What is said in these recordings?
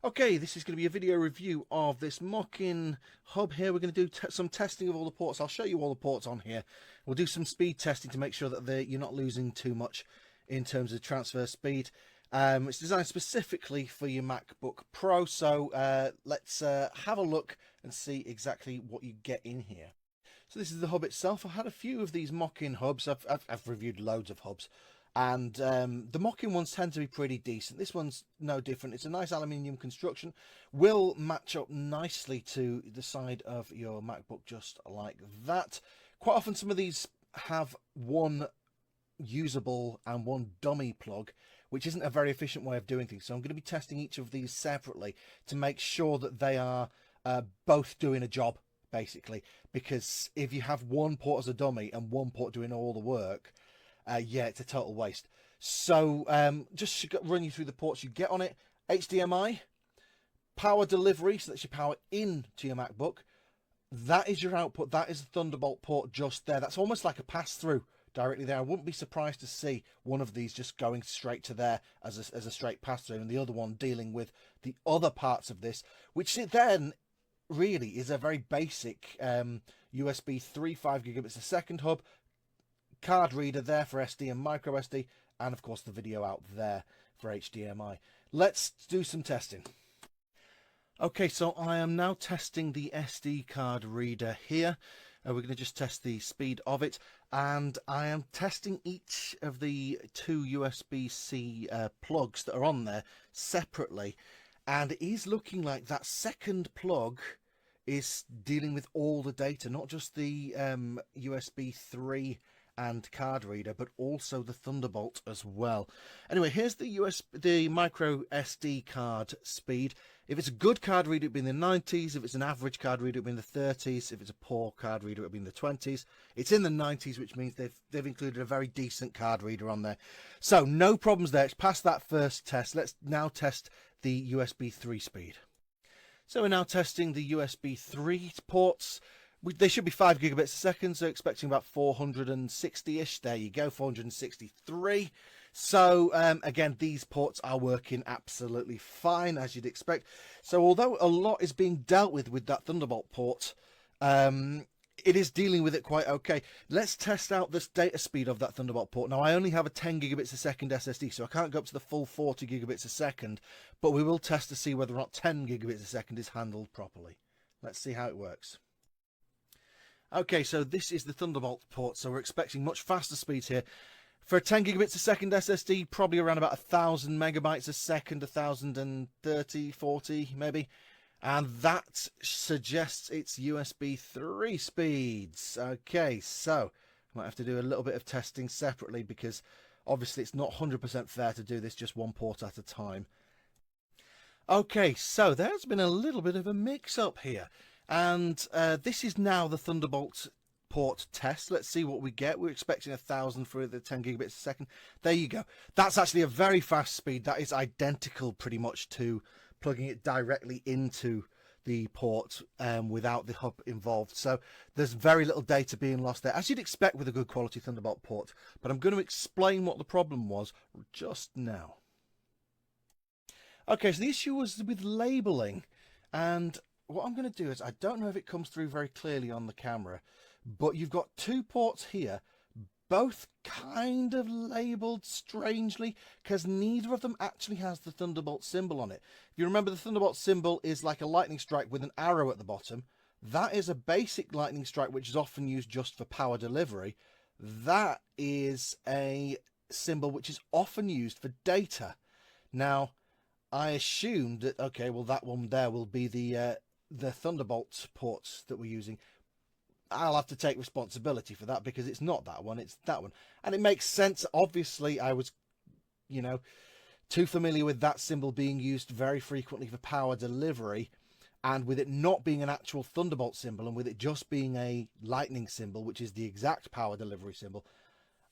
Okay, this is going to be a video review of this MOKIN hub here. We're going to do some testing of all the ports. I'll show you all the ports on here. We'll do some speed testing to make sure that you're not losing too much in terms of transfer speed. It's designed specifically for your MacBook Pro, so let's have a look and see exactly what you get in here. So this is the hub itself. I've had a few of these MOKIN hubs. I've reviewed loads of hubs. And the MOKIN ones tend to be pretty decent. This one's no different. It's a nice aluminium construction. Will match up nicely to the side of your MacBook, just like that. Quite often some of these have one usable and one dummy plug, which isn't a very efficient way of doing things. So I'm going to be testing each of these separately to make sure that they are both doing a job, basically. Because if you have one port as a dummy and one port doing all the work, yeah, it's a total waste. So just to run you through the ports you get on it. HDMI, power delivery, so that's your power into your MacBook. That is your output. That is the Thunderbolt port just there. That's almost like a pass-through directly there. I wouldn't be surprised to see one of these just going straight to there as a straight pass-through, and the other one dealing with the other parts of this, which then really is a very basic USB 3 5 gigabits a second hub, card reader there for SD and micro SD, and of course the video out there for HDMI. Let's do some testing. Okay, so I am now testing the SD card reader here. We're going to just test the speed of it, and I am testing each of the two USB-C plugs that are on there separately, and it is looking like that second plug is dealing with all the data, not just the USB 3 and card reader, but also the Thunderbolt as well. Anyway, here's the micro SD card speed. If it's a good card reader, it'll be in the 90s. If it's an average card reader, it'll be in the 30s. If it's a poor card reader, it'll be in the 20s. It's in the 90s, which means they've included a very decent card reader on there. So no problems there. It's past that first test. Let's now test the USB 3 speed. So we're now testing the USB 3 ports. They should be 5 gigabits a second, so expecting about 460-ish. There you go, 463. So again, these ports are working absolutely fine, as you'd expect. So although a lot is being dealt with that Thunderbolt port, it is dealing with it quite okay. Let's test out this data speed of that Thunderbolt port. Now, I only have a 10 gigabits a second SSD, so I can't go up to the full 40 gigabits a second, but we will test to see whether or not 10 gigabits a second is handled properly. Let's see how it works. Okay, so this is the Thunderbolt port, so we're expecting much faster speeds here. For a 10 gigabits a second SSD, probably around about 1,000 megabytes a second, 1,030, 40 maybe. And that suggests it's USB 3 speeds. Okay, so I might have to do a little bit of testing separately because obviously it's not 100% fair to do this just one port at a time. Okay, so there's been a little bit of a mix-up here. And this is now the Thunderbolt port test. Let's see what we get. We're expecting 1,000 for the 10 gigabits a second. There you go. That's actually a very fast speed. That is identical pretty much to plugging it directly into the port without the hub involved. So there's very little data being lost there, as you'd expect with a good quality Thunderbolt port. But I'm going to explain what the problem was just now. Okay, so the issue was with labeling, and what I'm going to do is, I don't know if it comes through very clearly on the camera, but you've got two ports here, both kind of labeled strangely, because neither of them actually has the Thunderbolt symbol on it. If you remember, the Thunderbolt symbol is like a lightning strike with an arrow at the bottom. That is a basic lightning strike, which is often used just for power delivery. That is a symbol which is often used for data. Now, I assumed that, okay, well, that one there will be the Thunderbolt ports that we're using. I'll have to take responsibility for that because it's not that one, it's that one. And it makes sense. Obviously, I was, too familiar with that symbol being used very frequently for power delivery, and with it not being an actual Thunderbolt symbol and with it just being a lightning symbol, which is the exact power delivery symbol,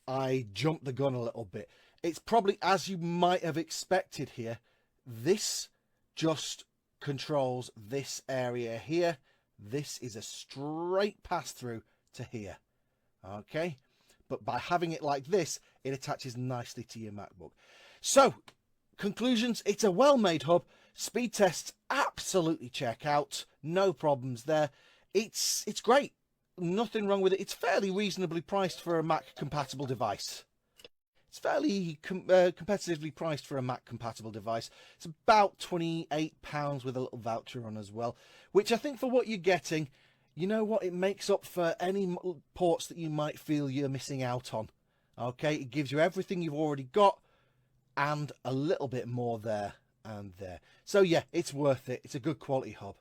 I jumped the gun a little bit. It's probably as you might have expected here. This just controls this area here. This is a straight pass through to here. Okay, but by having it like this, it attaches nicely to your MacBook. So conclusions, it's a well-made hub. Speed tests, absolutely check out. No problems there. It's great. Nothing wrong with it. It's fairly reasonably priced for a Mac compatible device. It's fairly competitively priced for a Mac compatible device. It's about £28 with a little voucher on as well, which I think for what you're getting, you know what, it makes up for any ports that you might feel you're missing out on. Okay, it gives you everything you've already got and a little bit more there and there. So yeah, it's worth it. It's a good quality hub.